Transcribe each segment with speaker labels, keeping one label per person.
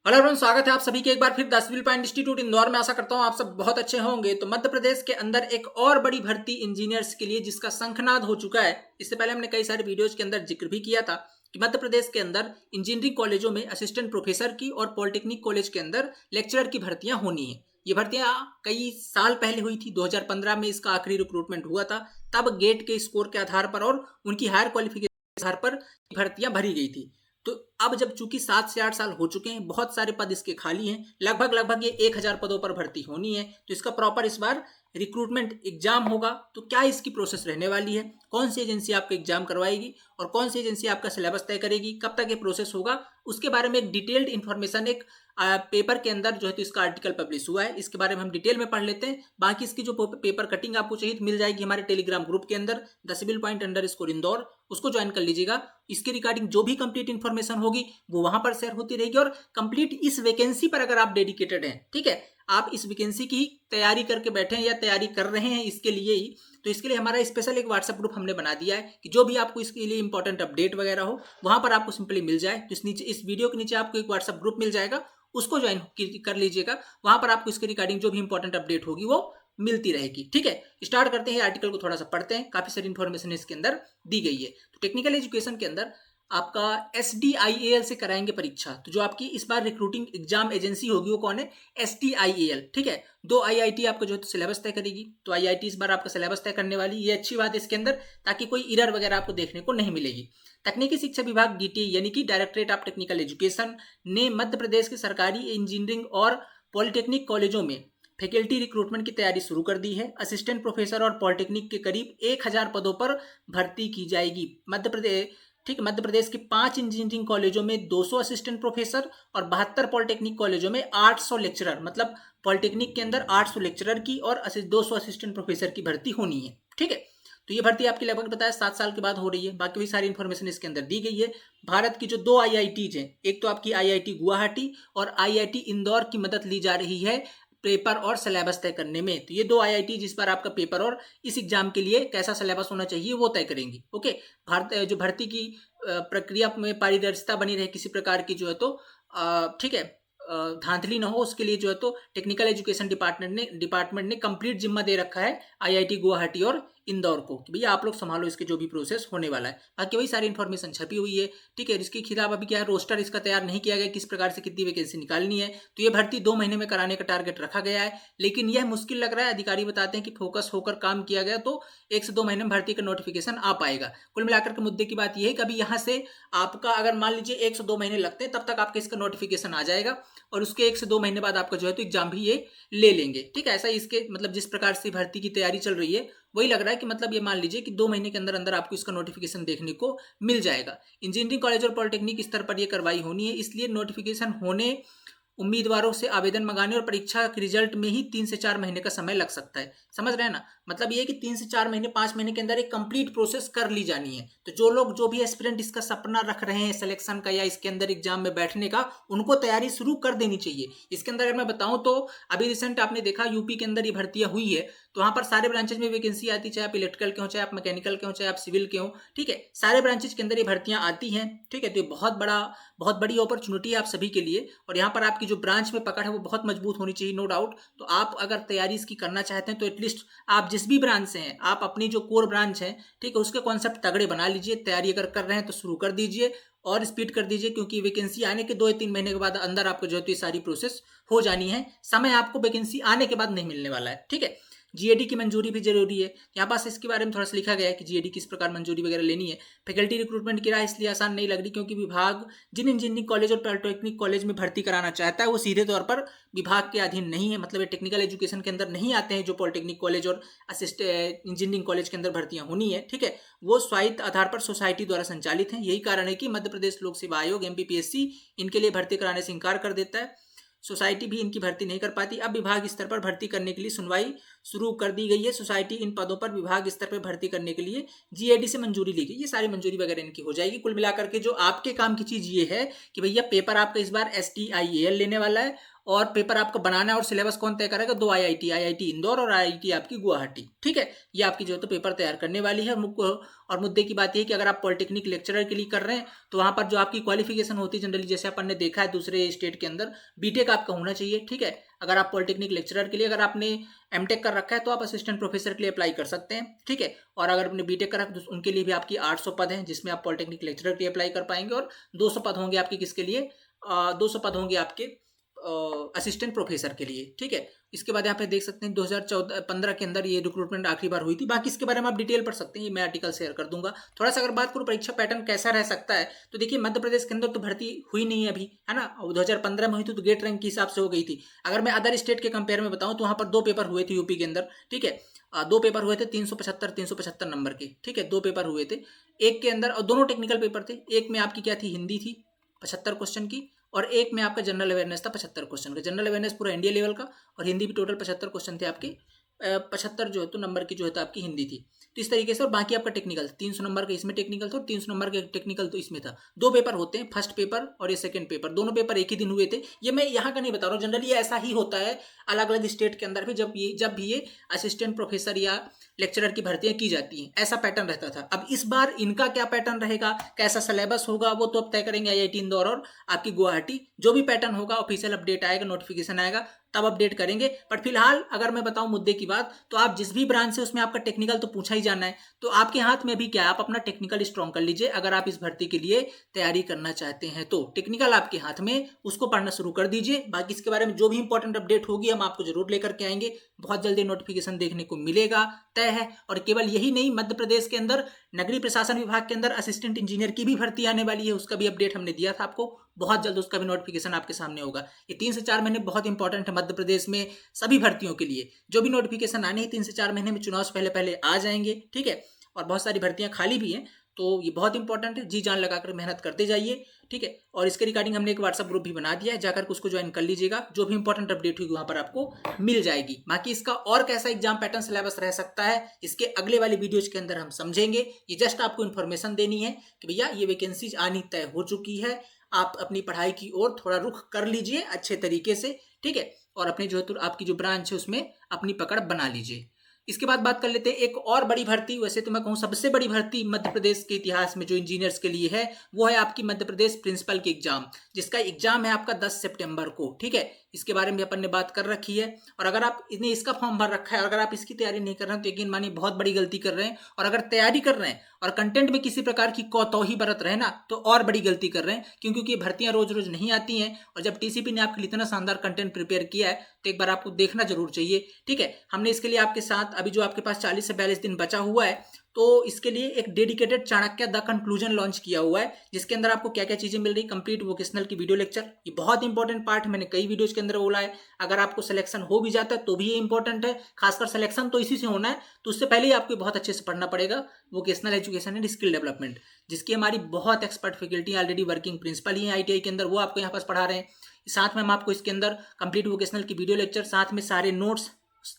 Speaker 1: Hello everyone, स्वागत है आप सभी के एक बार फिर the civil point institute Indore में। आशा करता हूं आप सब बहुत अच्छे होंगे। तो मध्य प्रदेश के अंदर एक और बड़ी भर्ती इंजीनियर्स के लिए जिसका शंखनाद हो चुका है। इससे पहले हमने कई सारे वीडियोज के अंदर जिक्र भी किया था कि मध्य प्रदेश के अंदर इंजीनियरिंग कॉलेजों में असिस्टेंट प्रोफेसर की और पॉलिटेक्निक कॉलेज के अंदर लेक्चरर की भर्तियां होनी है। ये भर्तियां कई साल पहले हुई थी। 2015 में इसका आखिरी रिक्रूटमेंट हुआ था। तब गेट के स्कोर के आधार पर और उनकी हायर क्वालिफिकेशन के आधार पर भर्तियां भरी गई थी। तो अब जब चूंकि 7 से 8 साल हो चुके हैं, बहुत सारे पद इसके खाली हैं, लगभग ये 1000 पदों पर भर्ती होनी है। तो इसका प्रॉपर इस बार रिक्रूटमेंट एग्जाम होगा। तो क्या इसकी प्रोसेस रहने वाली है, कौन सी एजेंसी आपका एग्जाम करवाएगी और कौन सी एजेंसी आपका सिलेबस तय करेगी, कब तक ये प्रोसेस होगा, उसके बारे में एक डिटेल्ड इन्फॉर्मेशन एक पेपर के अंदर जो है तो इसका आर्टिकल पब्लिश हुआ है। इसके बारे में हम डिटेल में पढ़ लेते हैं। बाकी इसकी जो पेपर कटिंग आपको चाहिए तो मिल जाएगी हमारे टेलीग्राम ग्रुप के अंदर द सिविल पॉइंट _ इंदौर, उसको ज्वाइन कर लीजिएगा। इसके रिगार्डिंग जो भी कंप्लीट इन्फॉर्मेशन होगी वो वहां पर शेयर होती रहेगी। और कंप्लीट इस वैकेंसी पर अगर आप डेडिकेटेड हैं, ठीक है, आप इस वैकेंसी की तैयारी करके बैठे हैं या तैयारी कर रहे हैं इसके लिए ही, तो इसके लिए हमारा स्पेशल एक व्हाट्सएप ग्रुप हमने बना दिया है कि जो भी आपको इसके लिए इंपॉर्टेंट अपडेट वगैरह हो वहां पर आपको सिंपली मिल जाए। तो इस वीडियो के नीचे आपको एक व्हाट्सएप ग्रुप मिल जाएगा, उसको ज्वाइन कर लीजिएगा। वहां पर आपको इसके रिगार्डिंग जो भी इंपॉर्टेंट अपडेट होगी वो मिलती रहेगी। ठीक है, स्टार्ट करते हैं। आर्टिकल को थोड़ा सा पढ़ते हैं, काफी सारी इंफॉर्मेशन इसके अंदर दी गई है। तो टेक्निकल एजुकेशन के अंदर आपका SDIAL से कराएंगे परीक्षा। तो जो आपकी इस बार रिक्रूटिंग एग्जाम एजेंसी होगी वो कौन है? SDIAL। ठीक है, 2 IIT आपका जो है तो सिलेबस तय करेगी। तो IIT इस बार आपका सिलेबस तय करने वाली, ये अच्छी बात है इसके अंदर, ताकि कोई एरर वगैरह आपको देखने को नहीं मिलेगी। तकनीकी शिक्षा विभाग DT यानी कि डायरेक्टरेट ऑफ टेक्निकल एजुकेशन ने मध्य प्रदेश के सरकारी इंजीनियरिंग और पॉलिटेक्निक कॉलेजों में फैकल्टी रिक्रूटमेंट की तैयारी शुरू कर दी है। असिस्टेंट प्रोफेसर और पॉलिटेक्निक के करीब 1000 पदों पर भर्ती की जाएगी। मध्य प्रदेश, ठीक, मध्य प्रदेश के 5 इंजीनियरिंग कॉलेजों में 200 असिस्टेंट प्रोफेसर और 72 पॉलिटेक्निक कॉलेजों में 800 लेक्चरर, मतलब पॉलिटेक्निक के अंदर 800 लेक्चरर की और 200 असिस्टेंट प्रोफेसर की भर्ती होनी है। ठीक है, तो ये भर्ती आपकी लगभग बताया 7 साल के बाद हो रही है। बाकी भी सारी इन्फॉर्मेशन इसके अंदर दी गई है। भारत की जो 2 IITs हैं, एक तो आपकी IIT गुवाहाटी और IIT इंदौर की मदद ली जा रही है पेपर और सिलेबस तय करने में। तो ये 2 IIT जिस पर आपका पेपर और इस एग्जाम के लिए कैसा सिलेबस होना चाहिए वो तय करेंगी। ओके, भारत जो भर्ती की प्रक्रिया में पारदर्शिता बनी रहे, किसी प्रकार की जो है तो ठीक है धांधली ना हो, उसके लिए जो है तो टेक्निकल एजुकेशन डिपार्टमेंट ने कंप्लीट जिम्मा दे रखा है IIT गुवाहाटी और इंदौर को कि भैया आप लोग संभालो इसके जो भी प्रोसेस होने वाला है। बाकी वही सारी इन्फॉर्मेशन छपी हुई है। ठीक है, इसके खिलाफ अभी क्या है, रोस्टर इसका तैयार नहीं किया गया, किस प्रकार से कितनी वैकेंसी निकालनी है। तो ये भर्ती 2 महीने में कराने का टारगेट रखा गया है, लेकिन यह मुश्किल लग रहा है। अधिकारी बताते हैं कि फोकस होकर काम किया गया तो 1 से 2 महीने में भर्ती का नोटिफिकेशन आ पाएगा। कुल मिलाकर के मुद्दे की बात यह है कि अभी यहाँ से आपका अगर मान लीजिए 1 से 2 महीने लगते हैं, तब तक आपका इसका नोटिफिकेशन आ जाएगा और उसके 1 से 2 महीने बाद आपका जो है तो एग्जाम भी ये ले लेंगे। ठीक है, ऐसा इसके मतलब जिस प्रकार से भर्ती की तैयारी चल रही है वही लग रहा है कि मतलब ये मान लीजिए कि 2 महीने के अंदर अंदर आपको इसका नोटिफिकेशन देखने को मिल जाएगा। इंजीनियरिंग कॉलेज और पॉलिटेक्निक स्तर पर यह कार्रवाई होनी है, इसलिए नोटिफिकेशन होने, उम्मीदवारों से आवेदन मंगाने और परीक्षा के रिजल्ट में ही 3 से 4 महीने का समय लग सकता है। समझ रहे हैं ना, मतलब ये कि 3 से 4 महीने 5 महीने के अंदर एक कंप्लीट प्रोसेस कर ली जानी है। तो जो लोग जो भी एस्पिरेंट इसका सपना रख रहे हैं सिलेक्शन का या इसके अंदर एग्जाम में बैठने का, उनको तैयारी शुरू कर देनी चाहिए। इसके अंदर अगर मैं बताऊं तो अभी रिसेंट आपने देखा यूपी के अंदर ये भर्तियां हुई है, तो वहां पर सारे ब्रांचेज में वैकेंसी आती, चाहे आप इलेक्ट्रिकल के हो, चाहे आप मैकेनिकल के हो, चाहे आप सिविल के हो। ठीक है, सारे ब्रांचेज के अंदर ये भर्तियां आती हैं। ठीक है, तो ये बहुत बड़ी अपॉर्चुनिटी है आप सभी के लिए। और यहाँ पर आपकी जो ब्रांच में पकड़ है वो बहुत मजबूत होनी चाहिए, नो डाउट। तो आप अगर तैयारी इसकी करना चाहते हैं तो एटलीस्ट आप जिस भी ब्रांच से हैं, आप अपनी जो कोर ब्रांच है, ठीक है, उसके कॉन्सेप्ट तगड़े बना लीजिए। तैयारी अगर कर रहे हैं तो शुरू कर दीजिए और स्पीड कर दीजिए, क्योंकि वैकेंसी आने के 2 या 3 महीने के बाद अंदर आपको जो है तो ये सारी प्रोसेस हो जानी है। समय आपको वैकेंसी आने के बाद नहीं मिलने वाला है। ठीक है, GAD की मंजूरी भी जरूरी है। यहाँ पास इसके बारे में थोड़ा सा लिखा गया है कि GAD किस प्रकार मंजूरी वगैरह लेनी है। फैकल्टी रिक्रूटमेंट की राह इसलिए आसान नहीं लग रही क्योंकि विभाग जिन इंजीनियरिंग कॉलेज और पॉलिटेक्निक कॉलेज में भर्ती कराना चाहता है वो सीधे तौर पर विभाग के अधीन नहीं है, मतलब ये टेक्निकल एजुकेशन के अंदर नहीं आते हैं। जो पॉलिटेक्निक कॉलेज और इंजीनियरिंग कॉलेज के अंदर भर्तियां होनी है, ठीक है, वो स्वायत्त आधार पर सोसाइटी द्वारा संचालित है। यही कारण है कि मध्य प्रदेश लोक सेवा आयोग MPPSC इनके लिए भर्ती कराने से इंकार कर देता है। सोसाइटी भी इनकी भर्ती नहीं कर पाती। अब विभाग स्तर पर भर्ती करने के लिए सुनवाई शुरू कर दी गई है। सोसाइटी इन पदों पर विभाग स्तर पर भर्ती करने के लिए GAD से मंजूरी ली गई। ये सारी मंजूरी वगैरह इनकी हो जाएगी। कुल मिलाकर के जो आपके काम की चीज ये है कि भैया पेपर आपका इस बार SDIAL लेने वाला है और पेपर आपको बनाना है और सिलेबस कौन तय करेगा? 2 आईआईटी इंदौर और आईआईटी आपकी गुवाहाटी, ठीक है। ये आपकी जो है तो पेपर तैयार करने वाली है। और मुद्दे की बात ये है कि अगर आप पॉलिटेक्निक लेक्चरर के लिए कर रहे हैं तो वहाँ पर जो आपकी क्वालिफिकेशन होती है जनरली, जैसे अपन ने देखा है दूसरे स्टेट के अंदर, बीटेक आपका होना चाहिए, ठीक है। अगर आप पॉलिटेक्निक लेक्चरर के लिए, अगर आपने एमटेक कर रखा है तो आप असिस्टेंट प्रोफेसर के लिए अप्लाई कर सकते हैं, ठीक है। और अगर आपने बीटेक कर रखा है तो उनके लिए भी आपकी 800 पद हैं, जिसमें आप पॉलिटेक्निक लेक्चरर के लिए अप्लाई कर पाएंगे। और 200 पद होंगे आपके किसके लिए? 200 पद होंगे आपके असिस्टेंट प्रोफेसर के लिए, ठीक है। इसके बाद यहाँ पे देख सकते हैं 2014-15 के अंदर ये रिक्रूटमेंट आखिरी बार हुई थी। बाकी इसके बारे में आप डिटेल पढ़ सकते हैं, ये मैं आर्टिकल शेयर कर दूंगा। थोड़ा सा अगर बात करूँ परीक्षा पैटर्न कैसा रह सकता है, तो देखिए मध्य प्रदेश के अंदर तो भर्ती हुई नहीं है अभी, है ना। 2015 में हुई थी तो गेट रैंक के हिसाब से हो गई थी। अगर मैं अदर स्टेट के कंपेयर में बताऊँ तो वहाँ पर 2 पेपर हुए थे यूपी के अंदर, ठीक है। 2 पेपर हुए थे 375 नंबर के, ठीक है। 2 पेपर हुए थे, एक के अंदर, और दोनों टेक्निकल पेपर थे। एक में आपकी क्या थी? हिंदी थी 75 क्वेश्चन की, और एक में आपका जनरल अवेयरनेस था 75 क्वेश्चन का। जनरल अवेयरनेस पूरा इंडिया लेवल का, और हिंदी भी टोटल 75 क्वेश्चन थे आपके। 75 जो है तो नंबर की जो है तो आपकी हिंदी थी। तो इस तरीके से, और बाकी आपका टेक्निकल 300 नंबर का इसमें टेक्निकल था और 300 नंबर का टेक्निकल तो इसमें था। 2 पेपर होते हैं, फर्स्ट पेपर और ये सेकंड पेपर, दोनों पेपर एक ही दिन हुए थे। ये मैं यहाँ का नहीं बता रहा हूँ, जनरली ऐसा ही होता है अलग अलग स्टेट के अंदर भी, जब भी ये असिस्टेंट प्रोफेसर या लेक्चरर की भर्तियां की जाती हैं, ऐसा पैटर्न रहता था। अब इस बार इनका क्या पैटर्न रहेगा, कैसा सिलेबस होगा, वो तो अब तय करेंगे आईआईटी इंदौर और आपकी गुवाहाटी। जो भी पैटर्न होगा, ऑफिशियल अपडेट आएगा, नोटिफिकेशन आएगा, तब अपडेट करेंगे। बट फिलहाल अगर मैं बताऊं मुद्दे की बात, तो आप जिस भी ब्रांच से उसमें आपका टेक्निकल तो पूछा ही जाना है, तो आपके हाथ में भी क्या है, आप अपना टेक्निकल स्ट्रॉन्ग कर लीजिए। अगर आप इस भर्ती के लिए तैयारी करना चाहते हैं तो टेक्निकल आपके हाथ में, उसको पढ़ना शुरू कर दीजिए। बाकी इसके बारे में जो भी इंपॉर्टेंट अपडेट होगी हम आपको जरूर लेकर के आएंगे। बहुत जल्दी नोटिफिकेशन देखने को मिलेगा, तय है। और केवल यही नहीं, मध्य प्रदेश के अंदर नगरीय प्रशासन विभाग के अंदर असिस्टेंट इंजीनियर की भी भर्ती आने वाली है, उसका भी अपडेट हमने दिया था आपको। बहुत जल्द उसका भी नोटिफिकेशन आपके सामने होगा। ये 3 से 4 महीने बहुत इंपॉर्टेंट है मध्य प्रदेश में सभी भर्तियों के लिए। जो भी नोटिफिकेशन आने हैं 3 से 4 महीने में, चुनाव से पहले पहले आ जाएंगे, ठीक है। और बहुत सारी भर्तियां खाली भी हैं, तो ये बहुत इंपॉर्टेंट है। जी जान लगाकर मेहनत करते जाइए, ठीक है। और इसके रिगार्डिंग हमने एक व्हाट्सएप ग्रुप भी बना दिया है, जाकर उसको ज्वाइन कर लीजिएगा। जो भी इंपॉर्टेंट अपडेट होगी वहां पर आपको मिल जाएगी। बाकी इसका और कैसा एग्जाम पैटर्न सिलेबस रह सकता है, इसके अगले वाली वीडियोज के अंदर हम समझेंगे। ये जस्ट आपको इन्फॉर्मेशन देनी है कि भैया ये वैकेंसीज आनी तय हो चुकी है, आप अपनी पढ़ाई की ओर थोड़ा रुख कर लीजिए अच्छे तरीके से, ठीक है। और अपनी जो है तो आपकी जो ब्रांच है उसमें अपनी पकड़ बना लीजिए। इसके बाद बात कर लेते हैं एक और बड़ी भर्ती, वैसे तो मैं कहूँ सबसे बड़ी भर्ती मध्य प्रदेश के इतिहास में जो इंजीनियर्स के लिए है, वो है आपकी मध्य प्रदेश प्रिंसिपल की एग्जाम, जिसका एग्जाम है आपका 10 सितंबर को, ठीक है। इसके बारे में अपन ने बात कर रखी है। और अगर आप इसने इसका फॉर्म भर रखा है और अगर आप इसकी तैयारी नहीं कर रहे हैं तो यकीन मानिए बहुत बड़ी गलती कर रहे हैं। और अगर तैयारी कर रहे हैं और कंटेंट में किसी प्रकार की कोताही बरत रहे ना, तो और बड़ी गलती कर रहे हैं, क्योंकि भर्तियां रोज रोज नहीं आती हैं। और जब टीसीपी ने आपके लिए इतना शानदार कंटेंट प्रिपेयर किया है तो एक बार आपको देखना जरूर चाहिए, ठीक है। हमने इसके लिए आपके साथ अभी जो आपके पास 40 से 42 दिन बचा हुआ है, तो इसके लिए एक dedicated Chanakya the conclusion launch किया हुआ है, जिसके अंदर आपको क्या क्या चीजें मिल रही। कंप्लीट वोकेशनल की वीडियो लेक्चर, ये बहुत इंपॉर्टेंट पार्ट है, मैंने कई वीडियोज के अंदर बोला है। अगर आपको सिलेक्शन हो भी जाता है तो भी ये इंपॉर्टेंट है, खासकर सिलेक्शन तो इसी से होना है, तो उससे पहले ही आपको बहुत अच्छे से पढ़ना पड़ेगा vocational education and skill development, जिसकी हमारी बहुत expert faculty already working principal ही है आईटीआई के अंदर, वो आपको यहाँ पास पढ़ा रहे हैं। साथ में हम आपको इसके अंदर कंप्लीट वोकेशनल की वीडियो लेक्चर, साथ में सारे नोट्स,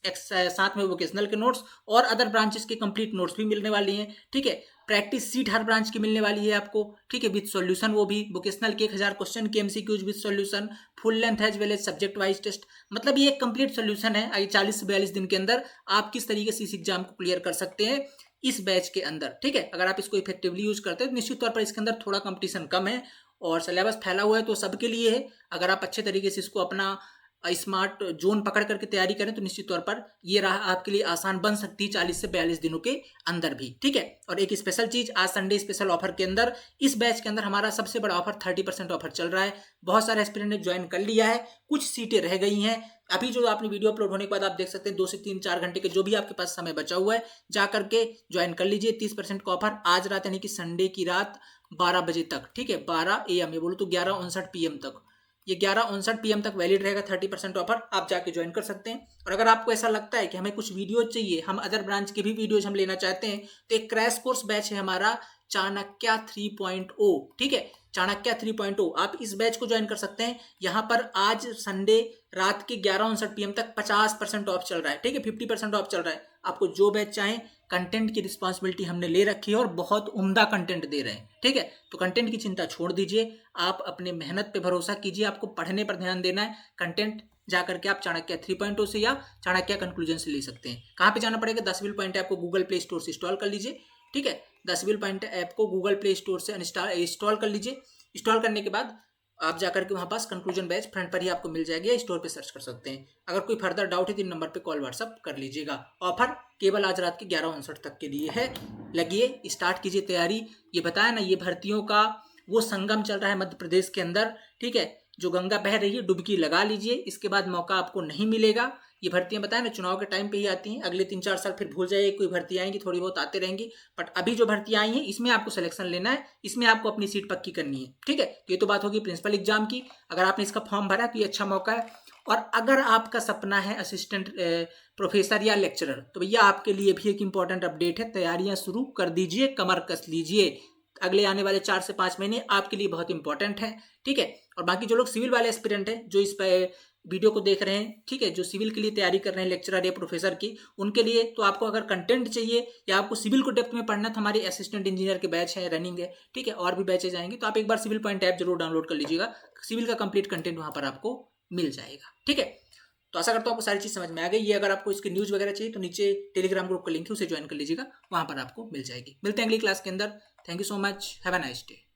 Speaker 1: साथ में वोकेशनल के नोट्स और अदर ब्रांचेस के कंप्लीट नोट्स भी मिलने वाली हैं, ठीक है। प्रैक्टिस सीट हर ब्रांच की मिलने वाली है आपको, ठीक है, विद सॉल्यूशन, वो भी वोकेशनल के 1000 क्वेश्चन के MCQs with solution, full length as well as subject wise test. मतलब ये एक कंप्लीट सॉल्यूशन है। आगे 40 से 42 दिन के अंदर आप किस तरीके से इस एग्जाम को क्लियर कर सकते हैं इस बैच के अंदर, ठीक है। अगर आप इसको इफेक्टिवली यूज करते हैं तो निश्चित तौर पर इसके अंदर थोड़ा कंपटीशन कम है और सिलेबस फैला हुआ है, तो सबके लिए है। अगर आप अच्छे तरीके से इसको अपना स्मार्ट जोन पकड़ करके तैयारी करें तो निश्चित तौर पर ये राह आपके लिए आसान बन सकती है 40 से 42 दिनों के अंदर भी, ठीक है। और एक स्पेशल चीज, आज संडे स्पेशल ऑफर के अंदर इस बैच के अंदर हमारा सबसे बड़ा ऑफर 30% ऑफर चल रहा है। बहुत सारे एस्पिरेंट ने ज्वाइन कर लिया है, कुछ सीटें रह गई हैं। अभी जो आपने वीडियो अपलोड होने के बाद आप देख सकते हैं 2 से 3-4 घंटे के जो भी आपके पास समय बचा हुआ है, जा करके ज्वाइन कर लीजिए। 30% का ऑफर आज रात यानी कि संडे की रात 12 बजे तक, ठीक है, 12 AM, ये बोलो तो 11:59 PM तक, ये 11:59 PM तक वैलिड रहेगा 30% ऑफर। आप जाके ज्वाइन कर सकते हैं। और अगर आपको ऐसा लगता है कि हमें कुछ वीडियो चाहिए, हम अदर ब्रांच के भी वीडियोज हम लेना चाहते हैं, तो एक क्रैश कोर्स बैच है हमारा चाणक्य 3.0, ठीक है, चाणक्य 3.0। आप इस बैच को ज्वाइन कर सकते हैं। यहाँ पर आज संडे रात के 11:59 PM तक 50% ऑफ चल रहा है, ठीक है, 50% ऑफ चल रहा है। आपको जो बैच चाहे, कंटेंट की रिस्पॉन्सिबिलिटी हमने ले रखी है और बहुत उम्दा कंटेंट दे रहे हैं, ठीक है। तो कंटेंट की चिंता छोड़ दीजिए, आप अपने मेहनत पे भरोसा कीजिए, आपको पढ़ने पर ध्यान देना है। कंटेंट जाकर के आप चाणक्य 3.0 से या चाणक्य कंक्लूजन से ले सकते हैं। कहाँ पे जाना पड़ेगा? 10 व्हील पॉइंट ऐप को गूगल प्ले स्टोर से इंस्टॉल कर लीजिए, ठीक है। 10 व्हील पॉइंट ऐप को गूगल प्ले स्टोर से इंस्टॉल कर लीजिए। इंस्टॉल करने के बाद आप जाकर के वहाँ पास कंक्लूजन बैच फ्रंट पर ही आपको मिल जाएगी, या स्टोर पे सर्च कर सकते हैं। अगर कोई फर्दर डाउट है तो इन नंबर पे कॉल व्हाट्सअप कर लीजिएगा। ऑफर केवल आज रात के 11:59 तक के लिए है। लगिए, स्टार्ट कीजिए तैयारी। ये बताया ना, ये भर्तियों का वो संगम चल रहा है मध्य प्रदेश के अंदर, ठीक है। जो गंगा बह रही है, डुबकी लगा लीजिए, इसके बाद मौका आपको नहीं मिलेगा। ये भर्तियां बताया ना, चुनाव के टाइम पे ही आती हैं। अगले 3-4 साल फिर भूल जाइए, कोई भर्ती आएंगी, थोड़ी बहुत आते रहेंगी। बट अभी जो भर्तियां आई हैं, इसमें आपको सिलेक्शन लेना है, इसमें आपको अपनी सीट पक्की करनी है, ठीक है। तो ये तो बात होगी प्रिंसिपल एग्जाम की। अगर आपने इसका फॉर्म भरा तो ये अच्छा मौका है। और अगर आपका सपना है असिस्टेंट प्रोफेसर या लेक्चरर, तो भैया आपके लिए भी एक इंपॉर्टेंट अपडेट है। तैयारियां शुरू कर दीजिए, कमर कस लीजिए। अगले आने वाले 4 से 5 महीने आपके लिए बहुत इंपॉर्टेंट है, ठीक है। और बाकी जो लोग सिविल वाले एस्पिरेंट हैं, जो इस वीडियो को देख रहे हैं, ठीक है, जो सिविल के लिए तैयारी कर रहे हैं लेक्चरर या प्रोफेसर की, उनके लिए तो आपको अगर कंटेंट चाहिए या आपको सिविल को डेप्थ में पढ़ना, तो हमारे असिस्टेंट इंजीनियर के बैच है, रनिंग है, ठीक है, और भी बैचेज आएंगे। तो आप एक बार सिविल पॉइंट ऐप जरूर डाउनलोड कर लीजिएगा। सिविल का कंप्लीट कंटेंट वहां पर आपको मिल जाएगा, ठीक है। तो आशा करता हूँ आपको सारी चीज समझ में आ गई। ये अगर आपको इसकी न्यूज वगैरह चाहिए तो नीचे टेलीग्राम ग्रुप का लिंक है, उसे ज्वाइन कर लीजिएगा, वहां पर आपको मिल जाएगी। मिलते हैं अगली क्लास के अंदर। Thank you so much, have a nice day.